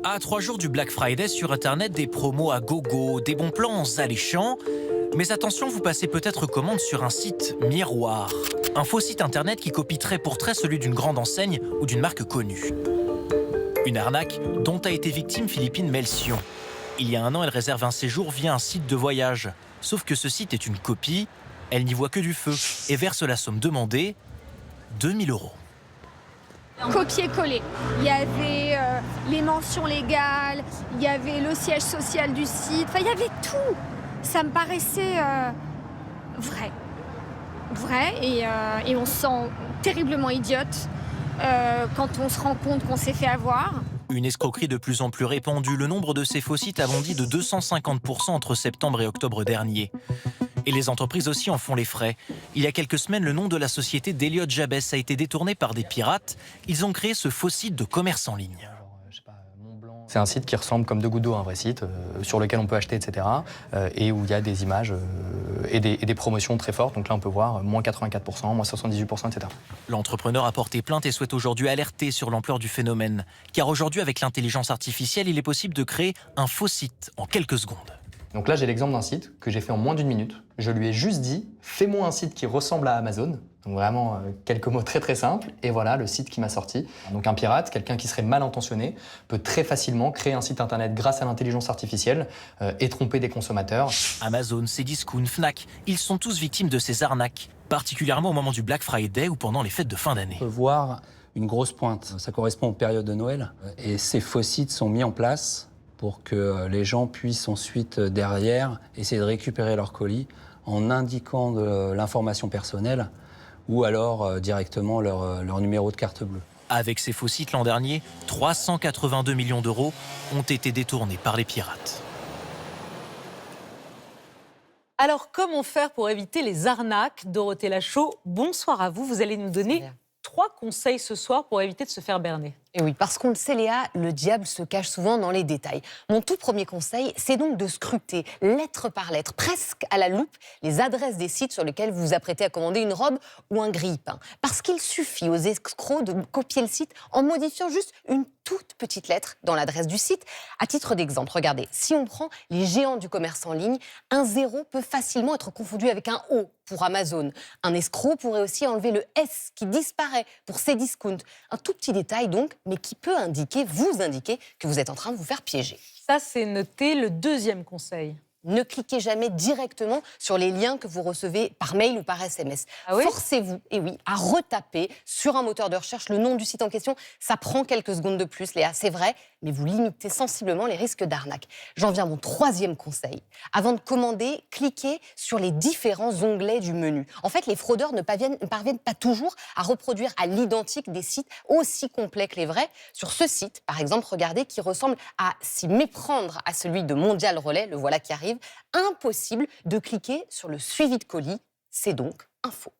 À 3 jours du Black Friday sur Internet, des promos à gogo, des bons plans alléchants. Mais attention, vous passez peut-être commande sur un site miroir. Un faux site Internet qui copie trait pour trait celui d'une grande enseigne ou d'une marque connue. Une arnaque dont a été victime Philippine Melcion. Il y a 1 an, elle réserve un séjour via un site de voyage. Sauf que ce site est une copie, elle n'y voit que du feu et verse la somme demandée, 2000 €. Copier-coller. Il y avait les mentions légales, il y avait le siège social du site, enfin il y avait tout. Ça me paraissait vrai. Vrai et on se sent terriblement idiote quand on se rend compte qu'on s'est fait avoir. Une escroquerie de plus en plus répandue, le nombre de ces faux sites a bondi de 250% entre septembre et octobre dernier. Et les entreprises aussi en font les frais. Il y a quelques semaines, le nom de la société d'Eliott Jabès a été détourné par des pirates. Ils ont créé ce faux site de commerce en ligne. C'est un site qui ressemble comme deux gouttes d'eau à un vrai site, sur lequel on peut acheter, etc. Et où il y a des images et des promotions très fortes. Donc là, on peut voir moins 84%, moins 78%, etc. L'entrepreneur a porté plainte et souhaite aujourd'hui alerter sur l'ampleur du phénomène. Car aujourd'hui, avec l'intelligence artificielle, il est possible de créer un faux site en quelques secondes. Donc là, j'ai l'exemple d'un site que j'ai fait en moins d'1 minute. Je lui ai juste dit, fais-moi un site qui ressemble à Amazon. Donc vraiment, quelques mots très très simples. Et voilà le site qui m'a sorti. Donc un pirate, quelqu'un qui serait mal intentionné, peut très facilement créer un site internet grâce à l'intelligence artificielle et tromper des consommateurs. Amazon, Cdiscount, Fnac, ils sont tous victimes de ces arnaques, particulièrement au moment du Black Friday ou pendant les fêtes de fin d'année. On peut voir une grosse pointe. Ça correspond aux périodes de Noël. Et ces faux sites sont mis en place pour que les gens puissent ensuite, derrière, essayer de récupérer leur colis en indiquant de l'information personnelle ou alors directement leur numéro de carte bleue. Avec ces faux sites l'an dernier, 382 millions d'euros ont été détournés par les pirates. Alors, comment faire pour éviter les arnaques? Dorothée Lachaud, bonsoir à vous. Vous allez nous donner 3 conseils ce soir pour éviter de se faire berner. Et oui, parce qu'on le sait Léa, le diable se cache souvent dans les détails. Mon tout premier conseil, c'est donc de scruter lettre par lettre, presque à la loupe, les adresses des sites sur lesquels vous vous apprêtez à commander une robe ou un grille-pain. Parce qu'il suffit aux escrocs de copier le site en modifiant juste une toute petite lettre dans l'adresse du site. À titre d'exemple, regardez, si on prend les géants du commerce en ligne, un 0 peut facilement être confondu avec un O pour Amazon. Un escroc pourrait aussi enlever le S qui disparaît pour Cdiscount. Un tout petit détail donc, mais qui peut vous indiquer que vous êtes en train de vous faire piéger. Ça, c'est noté. Le deuxième conseil. Ne cliquez jamais directement sur les liens que vous recevez par mail ou par SMS. Ah oui ? Forcez-vous, et oui, à retaper sur un moteur de recherche le nom du site en question. Ça prend quelques secondes de plus, Léa, c'est vrai, mais vous limitez sensiblement les risques d'arnaque. J'en viens à mon troisième conseil. Avant de commander, cliquez sur les différents onglets du menu. En fait, les fraudeurs ne parviennent pas toujours à reproduire à l'identique des sites aussi complets que les vrais. Sur ce site, par exemple, regardez, qui ressemble à s'y méprendre à celui de Mondial Relais, le voilà qui arrive, impossible de cliquer sur le suivi de colis, c'est donc un faux.